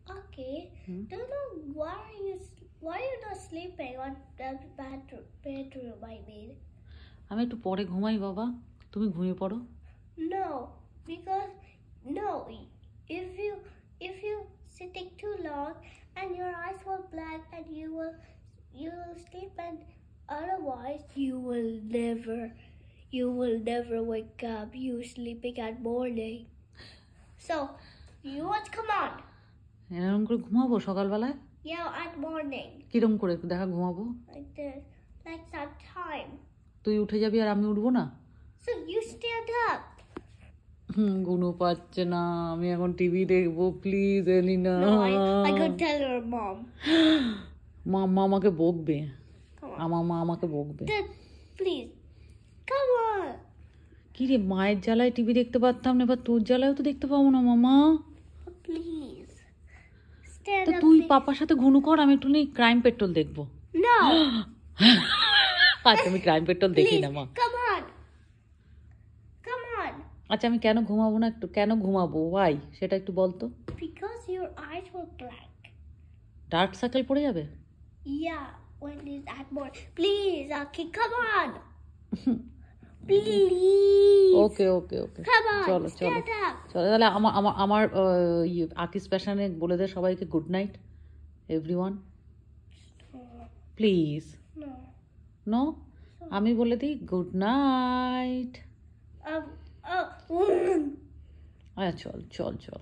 Okay. Don't know why are you not sleeping on the bedroom I mean? আমি একটু পরে ঘুমাই বাবা, তুমি ঘুমিয়ে পড়ো। No, because no. If you sitting too long and your eyes will black and you will sleep, and otherwise you will never wake up. You sleeping at morning. So you want to come on? এরকম করে ঘুমাবো সকালবেলায়? Yeah, at morning. কিরকম করে একটু দেখা ঘুমাবো? Like this, like that time. তুই উঠে যাবি আর আমি উঠবো না? So you stand up. গুনু পাচ্ছে না, আমি এখন টিভি দেখবো, please Elina. No, I could tell your mom. মা আমাকে বকবে, আমার মা আমাকে বকবে। Then, please, come on. কি রে, মায়ের জ্বালায় টিভি দেখতে পারতাম না, এবার তোর জ্বালায়ও তো দেখতে পাবো না মামা। Please, stand up. তুই please. পাপার সাথে ঘুনু কর, আমি একটু ক্রাইম পেট্রোল দেখবো। No. আচ্ছা আমি ক্রাইম পেট্রোল দেখি না মা। Come on. Come on. আচ্ছা আমি কেন ঘুমাবো না, একটু কেন ঘুমাবো, ওয়াই সেটা একটু বলতো। Because your eyes will black. Dark circle পড়ে যাবে? Yeah, when it's at morning. Please, okay, come on. Please. Okay okay okay, Come on. চলো চলো Stand up. চলো তাহলে আমার আকিস প্যাশনে বলে দে সবাইকে good night everyone please. No. No, আমি বলে দিই গুড নাইট। Oh. আচ্ছা চল চল চল।